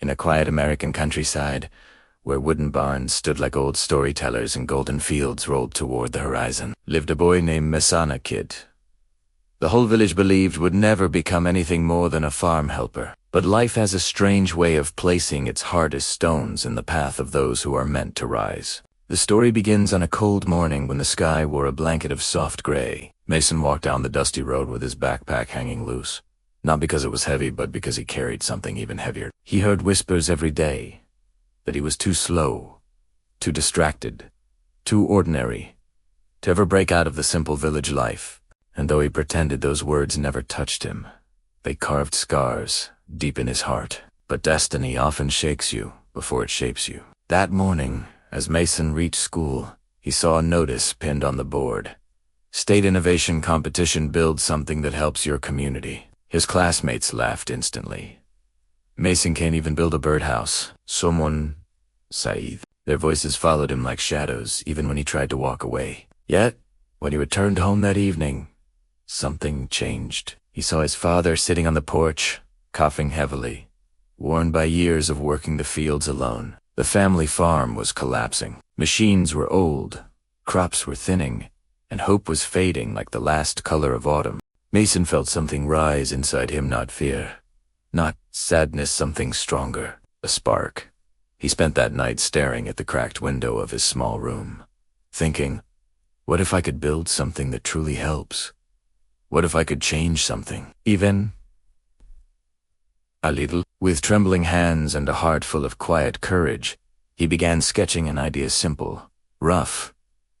In a quiet American countryside, where wooden barns stood like old storytellers and golden fields rolled toward the horizon, lived a boy named Masana Kid. The whole village believed would never become anything more than a farm helper. But life has a strange way of placing its hardest stones in the path of those who are meant to rise. The story begins on a cold morning when the sky wore a blanket of soft gray. Mason walked down the dusty road with his backpack hanging loose. Not because it was heavy, but because he carried something even heavier. He heard whispers every day that he was too slow, too distracted, too ordinary to ever break out of the simple village life. And though he pretended those words never touched him, they carved scars deep in his heart. But destiny often shakes you before it shapes you. That morning, as Mason reached school, he saw a notice pinned on the board. State Innovation Competition, build something that helps your community. His classmates laughed instantly. Mason can't even build a birdhouse. Someone, Saeed. Their voices followed him like shadows, even when he tried to walk away. Yet, when he returned home that evening, something changed. He saw his father sitting on the porch, coughing heavily, worn by years of working the fields alone. The family farm was collapsing. Machines were old, crops were thinning, and hope was fading like the last color of autumn. Mason felt something rise inside him, not fear, not sadness, something stronger, a spark. He spent that night staring at the cracked window of his small room, thinking, what if I could build something that truly helps? What if I could change something, even a little? With trembling hands and a heart full of quiet courage, he began sketching an idea, simple, rough,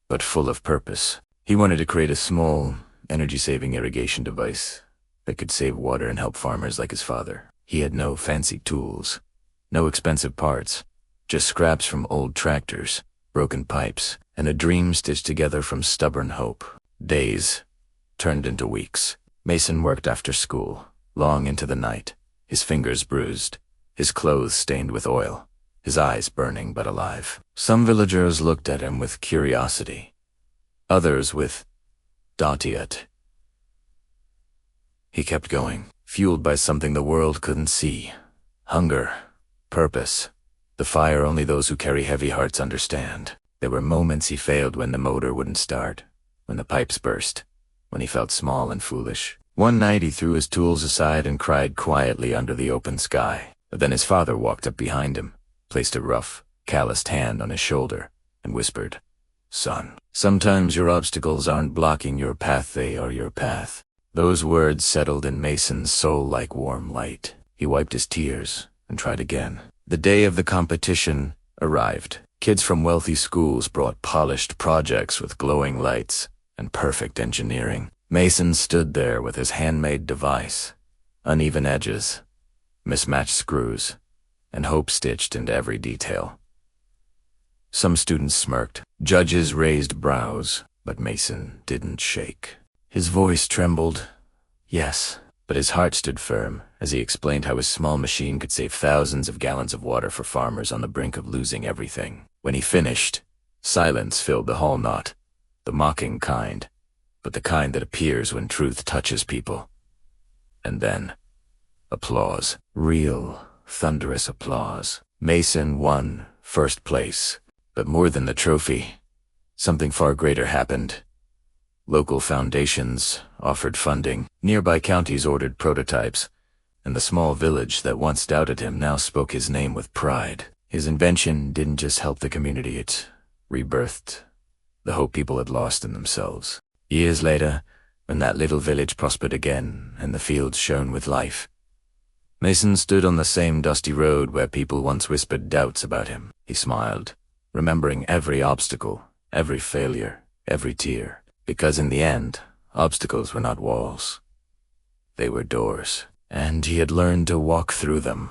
but full of purpose. He wanted to create a small, energy-saving irrigation device that could save water and help farmers like his father. He had no fancy tools, no expensive parts, just scraps from old tractors, broken pipes, and a dream stitched together from stubborn hope. Days turned into weeks. Mason worked after school, long into the night, his fingers bruised, his clothes stained with oil, his eyes burning but alive. Some villagers looked at him with curiosity, others with doubt. He kept going, fueled by something the world couldn't see. Hunger, purpose, the fire only those who carry heavy hearts understand. There were moments he failed, when the motor wouldn't start, when the pipes burst, when he felt small and foolish. One night he threw his tools aside and cried quietly under the open sky. But then his father walked up behind him, placed a rough, calloused hand on his shoulder, and whispered, "Son, sometimes your obstacles aren't blocking your path, they are your path." Those words settled in Mason's soul like warm light. He wiped his tears and tried again. The day of the competition arrived. Kids from wealthy schools brought polished projects with glowing lights and perfect engineering. Mason stood there with his handmade device, uneven edges, mismatched screws, and hope stitched into every detail. Some students smirked, judges raised brows, but Mason didn't shake. His voice trembled, yes, but his heart stood firm as he explained how his small machine could save thousands of gallons of water for farmers on the brink of losing everything. When he finished, silence filled the hall, not the mocking kind, but the kind that appears when truth touches people. And then, applause. Real, thunderous applause. Mason won first place. But more than the trophy, something far greater happened. Local foundations offered funding, nearby counties ordered prototypes, and the small village that once doubted him now spoke his name with pride. His invention didn't just help the community, it rebirthed the hope people had lost in themselves. Years later, when that little village prospered again and the fields shone with life, Mason stood on the same dusty road where people once whispered doubts about him. He smiled, remembering every obstacle, every failure, every tear, because in the end, obstacles were not walls. They were doors, and he had learned to walk through them.